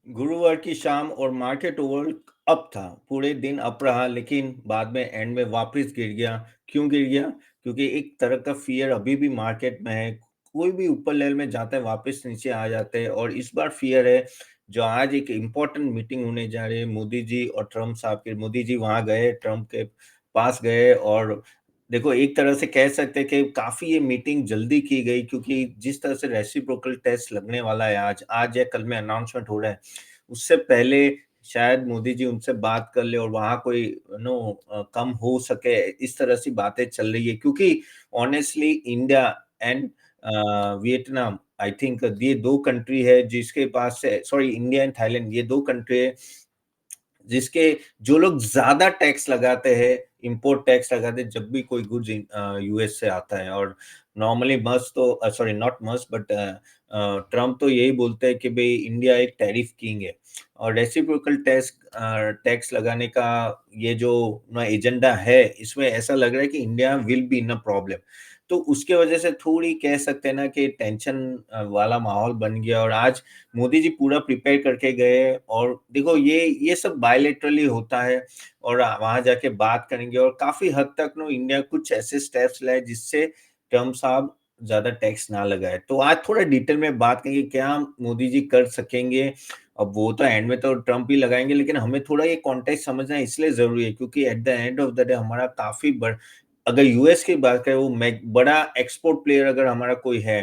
गुरुवार की शाम और मार्केट ओवरऑल अप था। पूरे दिन अप रहा लेकिन बाद में एंड में वापस गिर गया। क्यों गिर गया? क्योंकि एक तरह का फ़ियर अभी भी मार्केट में है। कोई भी ऊपर लेवल में जाता है वापस नीचे आ जाते हैं और इस बार फ़ियर है। जो आज एक इम्पोर्टेंट मीटिंग होने जा रही है मोदी जी और ट्रम्प साहब की। मोदी जी वहाँ गए, ट्रम्प के पास गए और देखो एक तरह से कह सकते हैं कि काफ़ी ये मीटिंग जल्दी की गई क्योंकि जिस तरह से रेसिप्रोकल टेस्ट लगने वाला है आज या कल में अनाउंसमेंट हो रहा है। उससे पहले शायद मोदी जी उनसे बात कर ले और वहाँ कोई कम हो सके, इस तरह से बातें चल रही है क्योंकि honestly India and Vietnam I think ये 2 कंट्री है जिसके पास से सॉरी इंडिया एंड थाईलैंड ये 2 कंट्री है जिसके जो लोग ज़्यादा टैक्स लगाते हैं, इम्पोर्ट टैक्स लगाते हैं जब भी कोई गुड्स यूएस से आता है और नॉर्मली मस्ट तो sorry not must but Trump तो यही बोलते हैं कि भई इंडिया एक टैरिफ किंग है और रेसिप्रोकल टैक्स लगाने का ये जो ना एजेंडा है, इसमें ऐसा लग रहा है कि India will be in a problem. तो उसके वजह से थोड़ी कह सकते हैं ना कि टेंशन वाला माहौल बन गया और आज मोदी जी पूरा प्रिपेयर करके गए और देखो ये सब बायलैटरली होता है और वहाँ जाके बात करेंगे और काफ़ी हद तक नो इंडिया कुछ ऐसे स्टेप्स लाए जिससे ट्रम्प साहब ज़्यादा टैक्स ना लगाए। तो आज थोड़ा डिटेल में बात करेंगे क्या मोदी जी कर सकेंगे? अब वो तो एंड में तो ट्रम्प ही लगाएँगे लेकिन हमें थोड़ा ये कॉन्टेक्स्ट समझना इसलिए ज़रूरी है क्योंकि at the end of the day हमारा काफ़ी अगर यूएस की बात करें वो बड़ा एक्सपोर्ट प्लेयर अगर हमारा कोई है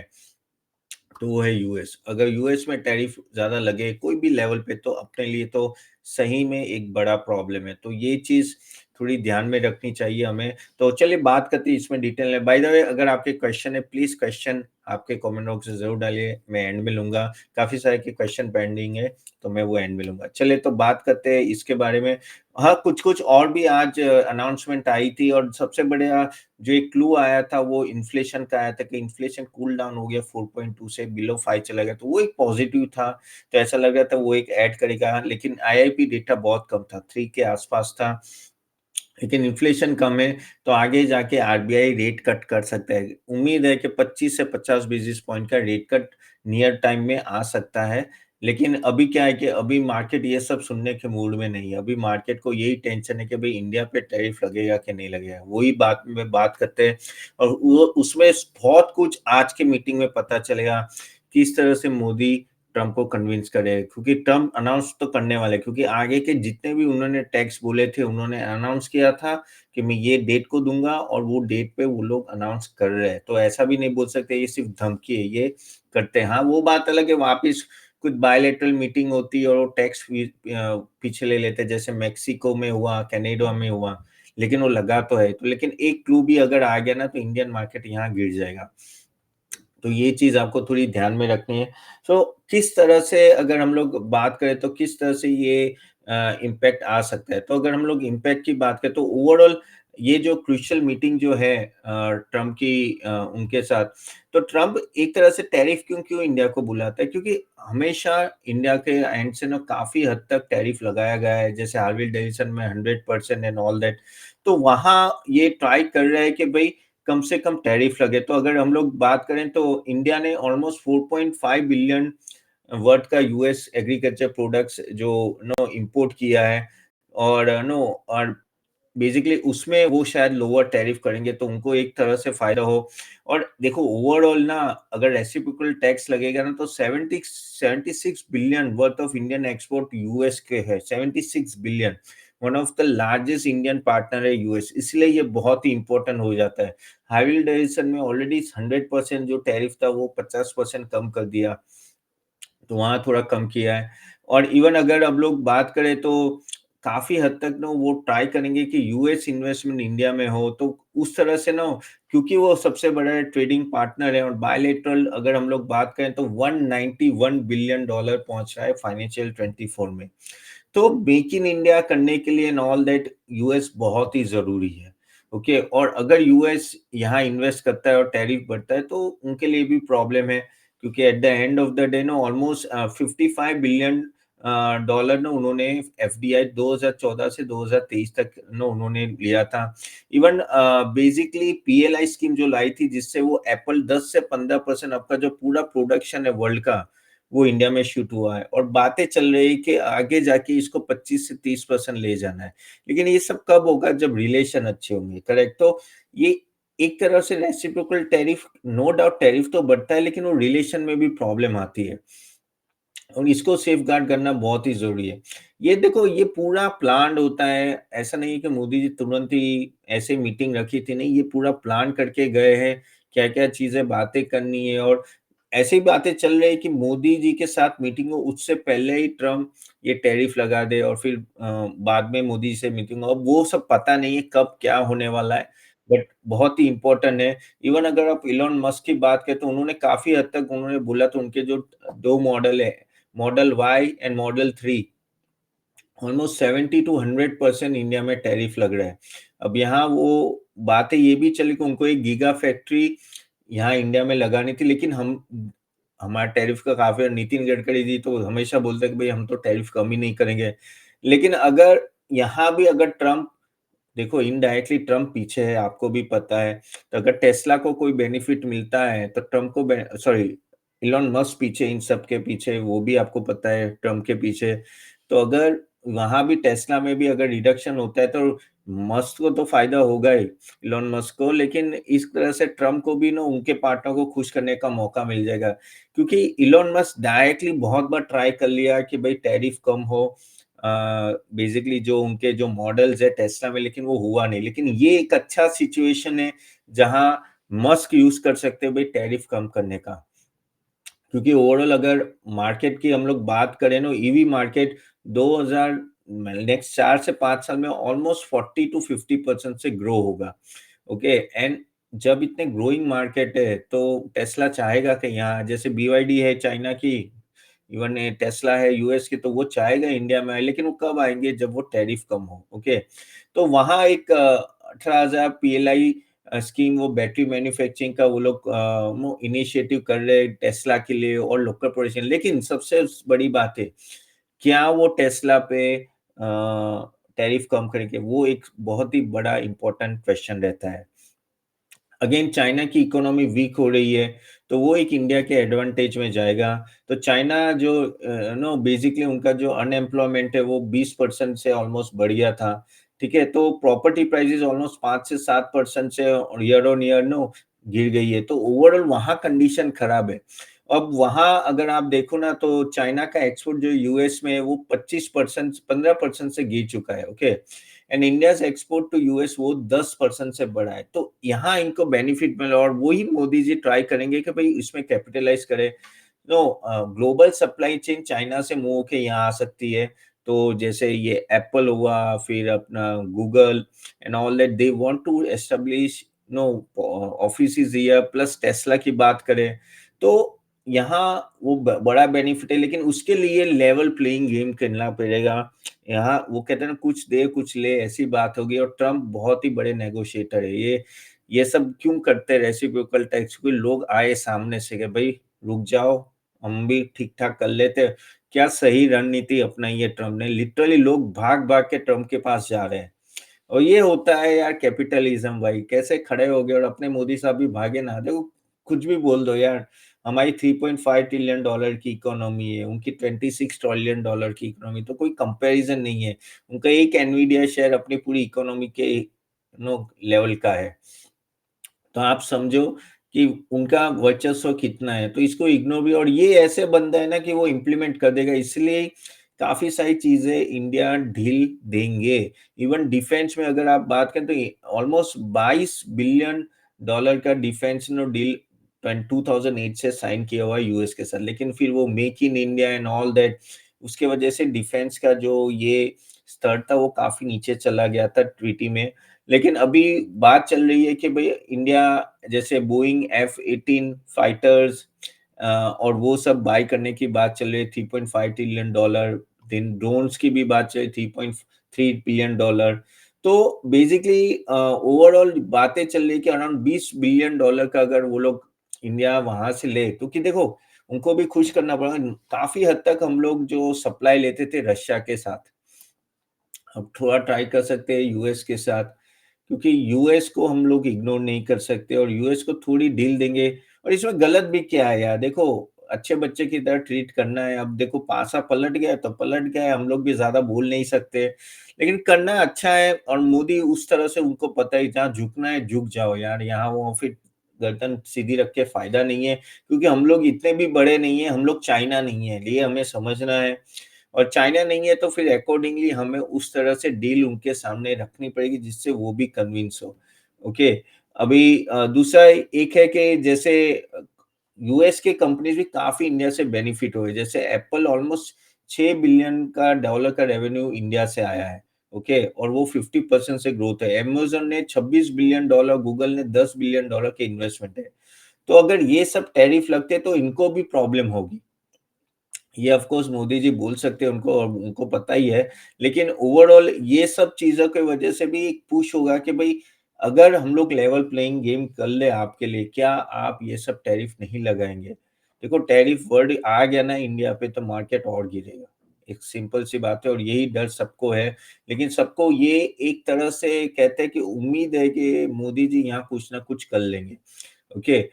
तो वो है यूएस। अगर यूएस में टैरिफ ज़्यादा लगे कोई भी लेवल पे तो अपने लिए तो सही में एक बड़ा प्रॉब्लम है। तो ये चीज़ थोड़ी ध्यान में रखनी चाहिए हमें। तो चलिए बात करते हैं इसमें डिटेल में। बाय द वे अगर आपके क्वेश्चन है प्लीज़ क्वेश्चन आपके कमेंट बॉक्स में ज़रूर डालिए, मैं एंड में लूँगा। काफ़ी सारे के क्वेश्चन पेंडिंग है तो मैं वो एंड में लूँगा। चलिए तो बात करते हैं इसके बारे में। हाँ, कुछ-कुछ और भी आज अनाउंसमेंट आई थी और सबसे बढ़िया जो एक क्लू आया था वो इन्फ्लेशन का आया था कि इन्फ्लेशन कूल डाउन हो गया 4.2 से बिलो 5 चला गया, तो वो एक पॉजिटिव था। तो ऐसा लग रहा था वो एक ऐड करेगा, लेकिन आईआईपी डेटा बहुत कम था, 3 के आसपास था। लेकिन इन्फ्लेशन कम है, तो आगे जाके आरबीआई रेट कट कर सकता है। उम्मीद है कि 25 से 50 बेसिस पॉइंट का रेट कट नियर टाइम में आ सकता है। लेकिन अभी क्या है कि अभी मार्केट ये सब सुनने के मूड में नहीं है। अभी मार्केट को यही टेंशन है कि भई इंडिया पे टैरिफ लगेगा कि नहीं लगेगा। वही बात में बात करते हैं और वो उसमें बहुत कुछ आज की मीटिंग में पता चलेगा, किस तरह से मोदी ट्रम्प को कन्विंस करे क्योंकि ट्रम्प अनाउंस तो करने वाले हैं क्योंकि आगे के जितने भी उन्होंने टैक्स बोले थे उन्होंने अनाउंस किया था कि मैं ये डेट को दूंगा और वो डेट पे वो लोग अनाउंस कर रहे हैं। तो ऐसा भी नहीं बोल सकते ये सिर्फ धमकी है, ये करते हैं। हाँ, वो बात अलग है वापिस कुछ बायलैटरल मीटिंग होती है और वो टैक्स पीछे ले लेते हैं जैसे मेक्सिको में हुआ, कनाडा में हुआ, लेकिन वो लगा तो है। तो लेकिन एक क्लू भी अगर आ गया ना तो इंडियन मार्केट यहाँ गिर जाएगा। तो ये चीज़ आपको थोड़ी ध्यान में रखनी है। सो किस तरह से अगर हम लोग बात करें तो किस तरह से ये इम्पैक्ट आ सकता है? तो अगर हम लोग इम्पैक्ट की बात करें तो ओवरऑल ये जो क्रूशियल मीटिंग जो है ट्रम्प की उनके साथ, तो ट्रम्प एक तरह से टैरिफ क्यों क्यों इंडिया को बुलाता है? क्योंकि हमेशा इंडिया के एंड से ना काफ़ी हद तक टैरिफ लगाया गया है, जैसे हार्वी डेविसन में 100% एंड ऑल दैट। तो वहाँ ये ट्राई कर रहे हैं कि भई कम से कम टैरिफ लगे। तो अगर हम लोग बात करें तो इंडिया ने ऑलमोस्ट 4.5 बिलियन वर्थ का यूएस एग्रीकल्चर प्रोडक्ट्स जो इंपोर्ट किया है और और बेसिकली उसमें वो शायद लोअर टैरिफ करेंगे तो उनको एक तरह से फ़ायदा हो। और देखो ओवरऑल ना अगर रेसिप्रोकल टैक्स लगेगा ना तो 76 billion worth of Indian export US के है, 76 billion. One of the largest Indian partner है यूएस, इसलिए ये बहुत ही इंपॉर्टेंट हो जाता है। हार्वी डेविडसन में ऑलरेडी 100% जो टैरिफ था वो 50% कम कर दिया। तो वहाँ थोड़ा कम किया है और इवन अगर हम लोग बात करें तो काफ़ी हद तक ना वो ट्राई करेंगे कि यूएस इन्वेस्टमेंट इंडिया में हो, तो उस तरह से ना क्योंकि वो सबसे बड़ा ट्रेडिंग पार्टनर है और बायलैटरल अगर हम लोग बात करें तो $191 बिलियन पहुँच रहा है फाइनेंशियल 24 में। तो मेक इन इंडिया करने के लिए एंड ऑल दैट यूएस बहुत ही ज़रूरी है, ओके? और अगर यूएस यहाँ इन्वेस्ट करता है और टैरिफ बढ़ता है तो उनके लिए भी प्रॉब्लम है क्योंकि at the end of the day ना ऑलमोस्ट 55 बिलियन डॉलर ना उन्होंने एफडीआई 2014 से 2023 तक ना उन्होंने लिया था। इवन बेसिकली पीएलआई स्कीम जो लाई थी जिससे वो एप्पल 10 से 15% आपका जो पूरा प्रोडक्शन है वर्ल्ड का वो इंडिया में शूट हुआ है और बातें चल रही है कि आगे जाके इसको 25 से 30% ले जाना है। लेकिन ये सब कब होगा जब रिलेशन अच्छे होंगे, करेक्ट? तो ये एक तरह से reciprocal tariff, no doubt tariff तो बढ़ता है लेकिन वो रिलेशन में भी प्रॉब्लम आती है। और इसको सेफगार्ड करना बहुत ही ज़रूरी है। ये देखो ये पूरा प्लान्ड होता है, ऐसा नहीं है कि मोदी जी तुरंत ही ऐसे मीटिंग रखी थी, नहीं ये पूरा प्लान करके गए हैं, क्या-क्या चीज़ें बातें करनी है और ऐसी बातें चल रही है कि मोदी जी के साथ मीटिंग हो उससे पहले ही ट्रम्प ये टैरिफ लगा दे और फिर बाद में मोदी जी से मीटिंग हो। अब वो सब पता नहीं है कब क्या होने वाला है, बट बहुत ही इम्पोर्टेंट है। इवन अगर आप इलॉन मस्क की बात करें तो उन्होंने काफ़ी हद तक उन्होंने बोला तो उनके जो 2 मॉडल है model Y and model 3 almost 70 to 100% India में टैरिफ लग रहा है। अब यहाँ वो बातें ये भी चली कि उनको एक गीगा फैक्ट्री यहाँ इंडिया में लगानी थी लेकिन हम हमारा टैरिफ का काफ़ी नितिन गडकरी जी तो हमेशा बोलते हैं कि भई हम तो टैरिफ कम ही नहीं करेंगे। लेकिन अगर यहाँ भी अगर ट्रम्प देखो इनडायरेक्टली ट्रम्प पीछे है, आपको भी पता है। तो अगर टेस्ला को कोई बेनिफिट मिलता है, तो ट्रम्प को बे सॉरी इलॉन मस्क पीछे इन सब के पीछे, वो भी आपको पता है ट्रम्प के पीछे। तो अगर वहाँ भी टेस्ला में भी अगर रिडक्शन होता है, तो मस्क को तो फ़ायदा होगा ही, इलॉन मस्क को। लेकिन इस तरह से ट्रम्प को भी ना उनके पार्टनर को खुश करने का मौका मिल जाएगा। क्योंकि इलॉन मस्क डायरेक्टली बहुत बार ट्राई कर लिया कि भई टैरिफ कम हो अ, बेसिकली जो उनके जो मॉडल्स है टेस्ला में लेकिन वो हुआ नहीं। लेकिन ये एक अच्छा सिचुएशन है जहाँ मस्क यूज़ कर सकते हैं भई टैरिफ कम करने का। क्योंकि ओवरऑल अगर मार्केट की हम लोग बात करें ना ईवी मार्केट 2000 नेक्स्ट 4 से 5 साल में ऑलमोस्ट 40 टू 50% से ग्रो होगा। ओके एंड जब इतने ग्रोइंग मार्केट है तो टेस्ला चाहेगा कि यहाँ जैसे बीवाईडी है चाइना की, इवन टेस्ला है यूएस की तो वो चाहेगा इंडिया में आए लेकिन वो कब आएँगे जब वो टैरिफ कम हो, ओके। तो वहाँ एक 18,000 पीएलआई स्कीम वो बैटरी मैन्युफैक्चरिंग का वो लोग वो इनिशिएटिव कर रहे हैं टेस्ला के लिए और लोकल प्रोडक्शन लेकिन सबसे बड़ी बात है, क्या वो टेस्ला पे टैरिफ कम करेंगे? वो एक बहुत ही बड़ा इम्पोर्टेंट क्वेश्चन रहता है। अगेन चाइना की इकोनॉमी वीक हो रही है, तो वो एक इंडिया के एडवांटेज में जाएगा। तो चाइना जो नो बेसिकली उनका जो अनएम्प्लॉयमेंट है वो 20% से ऑलमोस्ट बढ़ गया था, ठीक है? तो प्रॉपर्टी प्राइसेज़ ऑलमोस्ट 5 से 7% से ईयर ऑन ईयर नो गिर गई है, तो ओवरऑल वहाँ कंडीशन खराब है। अब वहाँ अगर आप देखो ना तो चाइना का एक्सपोर्ट जो यूएस में है वो 25% 15% से गिर चुका है, okay? And India's export to US वो 10% से बढ़ा है। तो यहाँ इनको बेनिफिट मिला और वही मोदी जी ट्राई करेंगे कि भई इसमें कैपिटलाइज़ करें। ग्लोबल सप्लाई चेन चाइना से मूव होके यहाँ आ सकती है। तो जैसे ये एप्पल हुआ, फिर अपना Google and all that they want to establish no offices here plus Tesla की बात करें, तो यहाँ वो बड़ा बेनिफिट है लेकिन उसके लिए लेवल प्लेइंग गेम खेलना पड़ेगा। यहाँ वो कहते हैं ना कुछ दे कुछ ले ऐसी बात होगी और ट्रम्प बहुत ही बड़े नेगोशिएटर है। ये सब क्यों करते हैं रेसिप्रोकल टैक्स क्योंकि लोग आए सामने से कि भाई रुक जाओ, हम भी ठीक-ठाक कर लेते हैं। क्या सही रणनीति अपनाई है ट्रम्प ने, लिटरली लोग भाग-भाग के ट्रम्प के पास जा रहे हैं। और ये होता है यार कैपिटलिज्म भाई, कैसे खड़े हो गए और अपने मोदी साहब भी भागे ना। देखो कुछ भी बोल दो यार, हमारी 3.5 ट्रिलियन डॉलर की इकोनॉमी है, उनकी 26 ट्रिलियन डॉलर की इकोनॉमी तो कोई कंपैरिज़न नहीं है। उनका एक एनवीडिया शेयर अपनी पूरी इकोनॉमी के लेवल का है। तो आप समझो कि उनका वर्चस्व कितना है, तो इसको इग्नोर भी और ये ऐसे बंदा है ना कि वो इम्प्लीमेंट कर देगा इसलिए काफ़ी सारी चीज़ें इंडिया ढील देंगे। इवन डिफेंस में अगर आप बात करें तो ऑलमोस्ट 22 बिलियन डॉलर का डिफेंस नो डील 2008 से साइन किया हुआ है यूएस के साथ। लेकिन फिर वो make in India and all that उसके वजह से डिफेंस का जो ये स्तर था वो काफ़ी नीचे चला गया था ट्रीटी में। लेकिन अभी बात चल रही है कि भई इंडिया जैसे बोइंग F-18 फाइटर्स और वो सब बाय करने की बात चल रही है 3.5 ट्रिलियन डॉलर, देन ड्रोन्स की भी बात चल रही है 3.3 बिलियन डॉलर। तो बेसिकली ओवरऑल बातें चल रही है कि अराउंड 20 बिलियन डॉलर का अगर वो लोग इंडिया वहाँ से ले क्योंकि देखो उनको भी खुश करना पड़ेगा। काफ़ी हद तक हम लोग जो सप्लाई लेते थे रशिया के साथ, अब थोड़ा ट्राई कर सकते हैं यूएस के साथ। क्योंकि यूएस को हम लोग इग्नोर नहीं कर सकते और यूएस को थोड़ी ढील देंगे और इसमें गलत भी क्या है यार देखो अच्छे बच्चे की तरह ट्रीट करना है। अब देखो पासा पलट गया तो पलट गया है, हम लोग भी ज़्यादा बोल नहीं सकते। लेकिन करना अच्छा है और मोदी उस तरह से उनको पता है जहाँ झुकना है झुक जाओ यार, यहाँ वो फिर गर्दन सीधी रख के फ़ायदा नहीं है, क्योंकि हम लोग इतने भी बड़े नहीं हैं, हम लोग चाइना नहीं है, ये हमें समझना है। और चाइना नहीं है तो फिर अकॉर्डिंगली हमें उस तरह से डील उनके सामने रखनी पड़ेगी जिससे वो भी कन्विंस हो। ओके, अभी दूसरा एक है कि जैसे यूएस के कंपनीज़ भी काफ़ी इंडिया से बेनिफिट हुए। जैसे एप्पल ऑलमोस्ट $6 बिलियन का रेवेन्यू इंडिया से आया है, ओके? और वो 50% से ग्रोथ है। अमेज़न ने $26 बिलियन, गूगल ने $10 बिलियन के इन्वेस्टमेंट है। तो अगर ये सब टैरिफ लगते तो इनको भी प्रॉब्लम होगी। ये ऑफ कोर्स मोदी जी बोल सकते हैं उनको और उनको पता ही है, लेकिन ओवरऑल ये सब चीज़ों की वजह से भी एक पुश होगा कि भई अगर हम लोग लेवल प्लेइंग गेम कर ले आपके लिए, क्या आप ये सब टैरिफ नहीं लगाएँगे? देखो टैरिफ वर्ड आ गया ना इंडिया पे तो मार्केट और गिरेगा। एक सिंपल सी बात है और यही डर सबको है, लेकिन सबको ये एक तरह से कहते हैं कि उम्मीद है कि मोदी जी यहाँ कुछ ना कुछ कर लेंगे, ओके?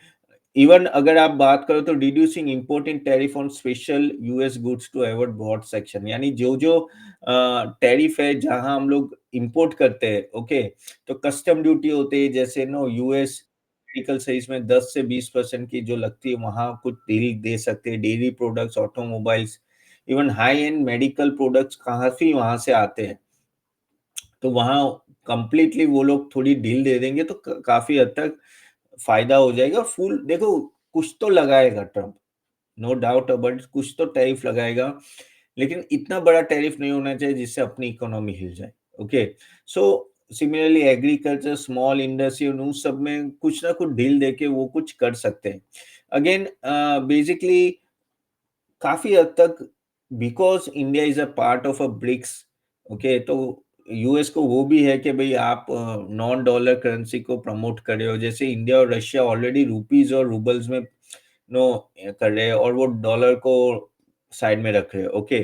इवन अगर आप बात करो तो reducing import in tariff on special US goods to avoid broad section, यानी जो टैरिफ है जहां हम लोग इंपोर्ट करते हैं, ओके, तो कस्टम ड्यूटी होती है जैसे नो यूएस मेडिकल से इसमें 10 से 20% की जो लगती है वहां कुछ डील दे सकते हैं। Dairy products, automobiles, even high and medical products काफी वहां से आते हैं, तो वहाँ कंप्लीटली वो लोग थोड़ी ढील दे देंगे तो काफ़ी हद तक फ़ायदा हो जाएगा। फुल देखो कुछ तो लगाएगा Trump, no doubt about it, कुछ तो टैरिफ लगाएगा, लेकिन इतना बड़ा टैरिफ नहीं होना चाहिए जिससे अपनी इकोनॉमी हिल जाए, okay? So similarly agriculture, small industry उन सब में कुछ ना कुछ ढील देके वो कुछ कर सकते हैं। अगेन बेसिकली काफ़ी हद तक because India is a part of a BRICS, okay, तो यूएस को वो भी है कि भई आप नॉन डॉलर करेंसी को प्रमोट कर रहे हो। जैसे इंडिया और रशिया ऑलरेडी रुपीज़ और रूबल्स में कर रहे हैं और वो डॉलर को साइड में रख रहे हैं, ओके।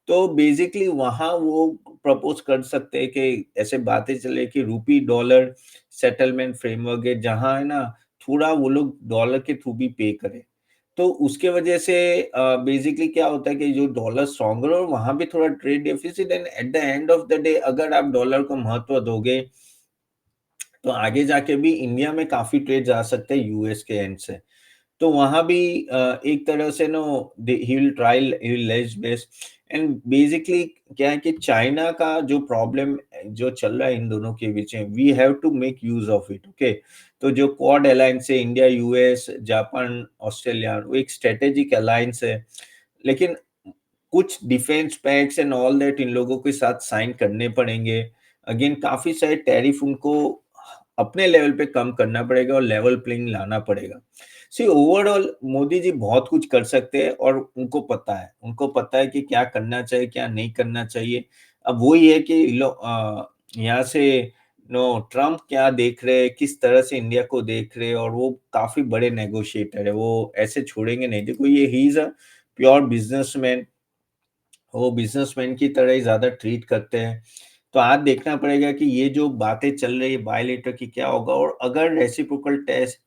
तो बेसिकली वहाँ वो प्रपोज़ कर सकते हैं कि ऐसे बातें चले कि रूपी डॉलर सेटलमेंट फ्रेमवर्क है, जहाँ है ना थोड़ा वो लोग डॉलर के थ्रू भी पे करें। तो उसके वजह से बेसिकली क्या होता है कि जो डॉलर स्ट्रॉन्गर और वहाँ पे थोड़ा trade deficit and eight the end of the day अगर आप डॉलर को महत्व दोगे, तो आगे जाके भी इंडिया में काफ़ी ट्रेड जा सकते हैं यूएस के एंड से। तो वहाँ भी एक तरह से नो ही will less base and basically क्या है कि चाइना का जो प्रॉब्लम जो चल रहा है इन दोनों के बीच में, we have to make use of it, okay. तो जो क्वाड अलायंस है, इंडिया, यूएस, जापान, ऑस्ट्रेलिया, वो एक स्ट्रेटेजिक अलायंस है, लेकिन कुछ defence pacts and all that इन लोगों के साथ साइन करने पड़ेंगे। अगेन काफ़ी सारे टैरिफ उनको अपने लेवल पे कम करना पड़ेगा और लेवल प्लेइंग लाना पड़ेगा। सी ओवरऑल मोदी जी बहुत कुछ कर सकते हैं और उनको पता है कि क्या करना चाहिए, क्या नहीं करना चाहिए। अब वही है कि यहाँ से ट्रम्प क्या देख रहे हैं, किस तरह से इंडिया को देख रहे हैं और वो काफ़ी बड़े नेगोशिएटर है, वो ऐसे छोड़ेंगे नहीं। देखो ये he is a pure businessman, वो बिज़नेसमैन की तरह ही ज़्यादा ट्रीट करते हैं। तो आज देखना पड़ेगा कि ये जो बातें चल रही है बायलेटर की क्या होगा और अगर रेसिप्रोकल टेस्ट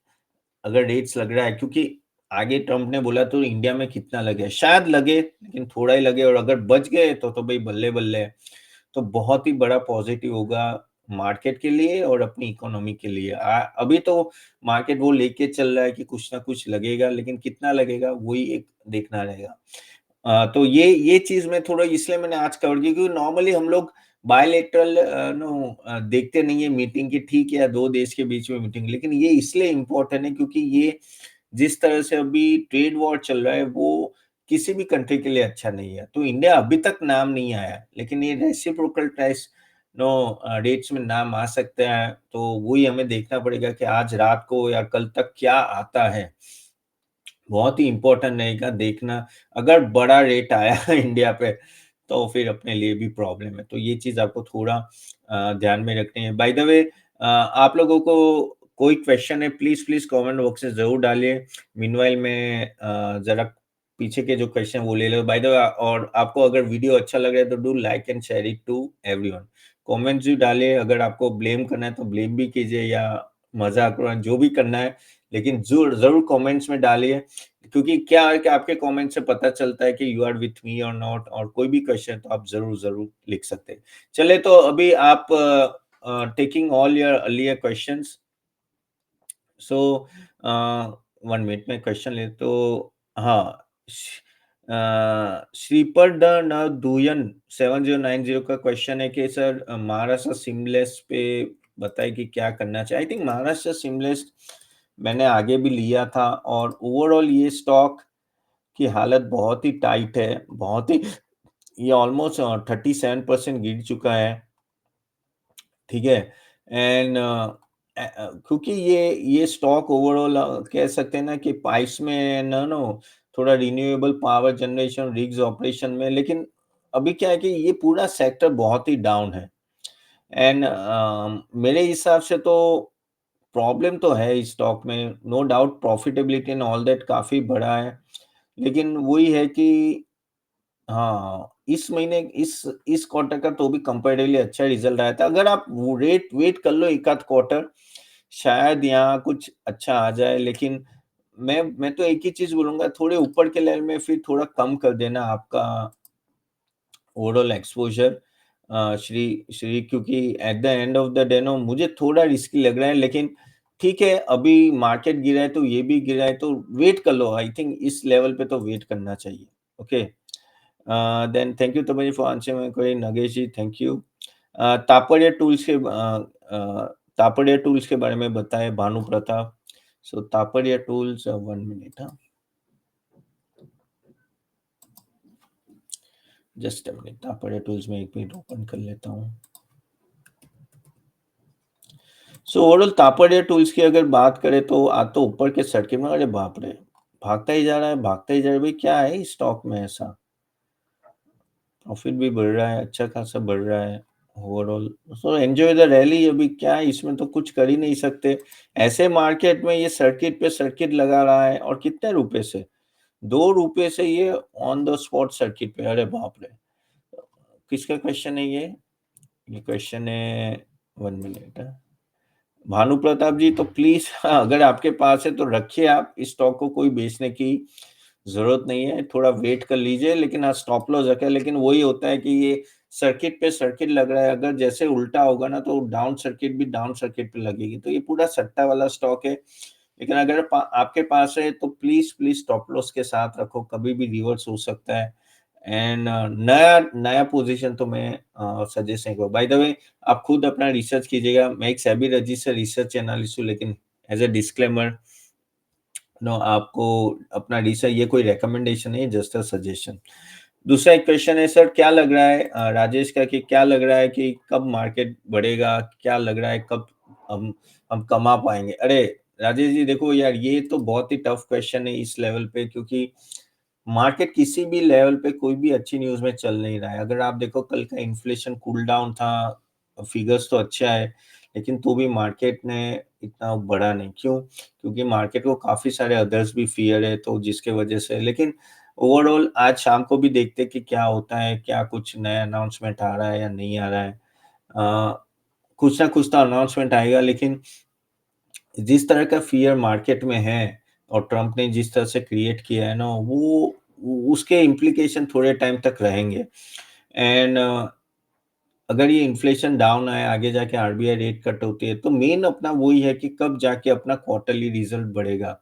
अगर रेट्स लग रहा है, क्योंकि आगे ट्रम्प ने बोला तो इंडिया में कितना लगे, शायद लगे लेकिन थोड़ा ही लगे और अगर बच गए तो भाई बल्ले-बल्ले है। तो बहुत ही बड़ा पॉजिटिव होगा मार्केट के लिए और अपनी इकोनॉमी के लिए। अभी तो मार्केट वो लेके चल रहा है कि कुछ ना कुछ लगेगा, लेकिन कितना लगेगा वही एक देखना रहेगा। तो ये चीज़ मैं थोड़ा इसलिए मैंने आज कवर की क्योंकि नॉर्मली हम लोग बायलैटरल देखते नहीं है मीटिंग की, ठीक है 2 देश के बीच में मीटिंग, लेकिन ये इसलिए इम्पोर्टेंट है क्योंकि ये जिस तरह से अभी ट्रेड वॉर चल रहा है वो किसी भी कंट्री के लिए अच्छा नहीं है। तो इंडिया अभी तक नाम नहीं आया, लेकिन ये रेसिप्रोकल टेस्ट रेट्स में नाम आ सकता है, तो वही हमें देखना पड़ेगा कि आज रात को या कल तक क्या आता है। बहुत ही इम्पोर्टेंट रहेगा देखना, अगर बड़ा रेट आया इंडिया पे, तो फिर अपने लिए भी प्रॉब्लम है। तो ये चीज़ आपको थोड़ा ध्यान में रखनी है। बाय द वे आप लोगों को कोई क्वेश्चन है प्लीज़ कमेंट बॉक्स में ज़रूर डालिए। मीनव्हाइल मैं ज़रा पीछे के जो क्वेश्चन वो ले लो। बाय द वे और आपको अगर वीडियो अच्छा लग रहा है तो do like and share it to everyone. Comments भी डालिए, अगर आपको ब्लेम करना है तो ब्लेम भी कीजिए या मज़ाक उड़ाना जो भी करना है, लेकिन ज़रूर कमेंट्स में डालिए, क्योंकि क्या है कि आपके कमेंट से पता चलता है कि यू आर विथ मी और नॉट, और कोई भी क्वेश्चन तो आप ज़रूर लिख सकते हैं। चलिए, तो अभी आप taking all your earlier questions, so 1 minute में क्वेश्चन ले तो हाँ, श्रीपद दुयन 7090 का क्वेश्चन है कि सर महाराष्ट्र सीमलेस पे बताइए कि क्या करना चाहिए। आई थिंक महाराष्ट्र सीमलेस मैंने आगे भी लिया था, और ओवरऑल ये स्टॉक की हालत बहुत ही टाइट है, बहुत ही, ये ऑलमोस्ट 37% गिर चुका है, ठीक है? एंड क्योंकि ये स्टॉक ओवरऑल कह सकते हैं ना कि पाइप्स में ना नो थोड़ा renewable power generation, rigs operation में, लेकिन अभी क्या है कि ये पूरा सेक्टर बहुत ही डाउन है। एंड मेरे हिसाब से तो प्रॉब्लम तो है इस स्टॉक में, no doubt profitability and all that काफ़ी बड़ा है, लेकिन वही है कि हाँ, इस महीने इस क्वार्टर का तो भी कंपैरेटिवली अच्छा रिज़ल्ट आया था। अगर आप वो वेट कर लो 1 आध क्वार्टर, शायद यहाँ कुछ अच्छा आ जाए, लेकिन मैं तो एक ही चीज़ बोलूँगा, थोड़े ऊपर के लेवल में फिर थोड़ा कम कर देना आपका ओवरऑल एक्सपोज़र श्री, क्योंकि at the end of the day no मुझे थोड़ा रिस्की लग रहा है, लेकिन ठीक है, अभी मार्केट गिरा है तो ये भी गिरा है, तो वेट कर लो। आई थिंक इस लेवल पे तो वेट करना चाहिए। Okay. Then thank you Tapan ji for answering my query. Nagesh ji, thank you. Tapadia tools के तापड़िया टूल्स के बारे में बताएँ Bhanu Pratap. So Tapadia tools 1 minute हाँ। Just a minute, Tapadia tools में 1 मिनट ओपन कर लेता हूँ। सो ओवरऑल तापड़िया टूल्स की अगर बात करें तो आज तो ऊपर के सर्किट में, अरे बाप रे! भागता ही जा रहा है, भागता ही जा रहा है। भाई क्या है इस स्टॉक में ऐसा? प्रॉफिट भी बढ़ रहा है, अच्छा खासा बढ़ रहा है overall. So enjoy the rally. अभी क्या है, इसमें तो कुछ कर ही नहीं सकते। ऐसे मार्केट में ये सर्किट पे सर्किट लगा रहा है, और कितने रुपए से? ₹2 से ये ऑन द स्पॉट सर्किट पे, अरे बाप रे! किसका क्वेश्चन है ये? ये क्वेश्चन है, 1 मिनट भानु प्रताप जी, तो प्लीज़ अगर आपके पास है तो रखिए आप, इस स्टॉक को कोई बेचने की ज़रूरत नहीं है, थोड़ा वेट कर लीजिए, लेकिन हाँ, स्टॉप लॉस रखें। लेकिन वही होता है कि ये सर्किट पे सर्किट लग रहा है, अगर जैसे उल्टा होगा ना तो डाउन सर्किट भी डाउन सर्किट पे लगेगी, तो ये पूरा सट्टा वाला स्टॉक है। लेकिन अगर आपके पास है तो प्लीज़ स्टॉप लॉस के साथ रखो, कभी भी रिवर्स हो सकता है। एंड नया नया पोज़ीशन तो मैं सजेस्ट नहीं करूँ। बाय द वे, आप खुद अपना रिसर्च कीजिएगा। मैं एक सेबी रजिस्टर्ड रिसर्च एनालिस्ट हूँ, लेकिन एज़ अ डिस्क्लेमर, नो, आपको अपना रिसर्च, ये कोई रिकमेंडेशन नहीं है, जस्ट अ सजेशन। दूसरा एक क्वेश्चन है सर, क्या लग रहा है राजेश का, कि क्या लग रहा है कि कब मार्केट बढ़ेगा? क्या लग रहा है कब हम हम कमा पाएँगे? अरे राजेश जी, देखो यार, ये तो बहुत ही टफ क्वेश्चन है इस लेवल पे, क्योंकि मार्केट किसी भी लेवल पे कोई भी अच्छी न्यूज़ में चल नहीं रहा है। अगर आप देखो, कल का इन्फ्लेशन कूल डाउन था, फिगर्स तो अच्छा है, लेकिन तो भी मार्केट ने इतना बढ़ा नहीं। क्यों? क्योंकि मार्केट को काफ़ी सारे अदर्स भी फ़ियर है, तो जिसके वजह से, लेकिन ओवरऑल आज शाम को भी देखते हैं कि क्या होता है, क्या कुछ नया अनाउंसमेंट आ रहा है या नहीं आ रहा है। कुछ ना कुछ तो अनाउंसमेंट आएगा, लेकिन जिस तरह का फ़ियर मार्केट में है, और ट्रम्प ने जिस तरह से क्रिएट किया है ना, वो उसके इम्प्लीकेशन थोड़े टाइम तक रहेंगे। एंड अगर ये इन्फ्लेशन डाउन आए, आगे जाके आरबीआई रेट कट होती है, तो मेन अपना वही है कि कब जाके अपना क्वार्टरली रिज़ल्ट बढ़ेगा।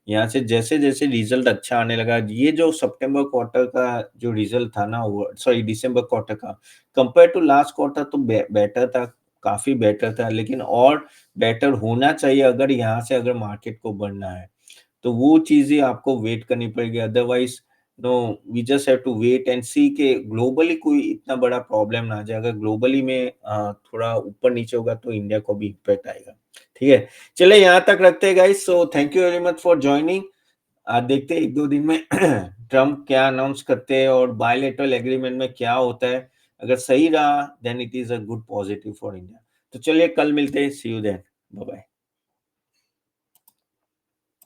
यहाँ से जैसे-जैसे रिज़ल्ट अच्छा आने लगा, ये जो सितंबर क्वार्टर का जो रिज़ल्ट था ना, वो सॉरी दिसंबर क्वार्टर का, कंपेयर टू लास्ट क्वार्टर तो बेटर था, काफ़ी बेटर था, लेकिन और बेटर होना चाहिए अगर यहाँ से अगर मार्केट को बढ़ना है। तो वो चीज़ें आपको वेट करनी पड़ेगी, otherwise no, we just have to wait and see के ग्लोबली कोई इतना बड़ा प्रॉब्लम ना आ जाए। अगर ग्लोबली में थोड़ा ऊपर-नीचे होगा तो इंडिया को भी इम्पैक्ट आएगा। ठीक है? चलिए, यहाँ तक रखते हैं guys, so thank you very much for joining. देखते हैं 1-2 दिन में ट्रम्प क्या अनाउंस करते हैं, और बायलैटरल एग्रीमेंट में क्या होता है। अगर सही रहा, then it is a good positive for India. तो चलिए, कल मिलते हैं, see you then. Bye bye.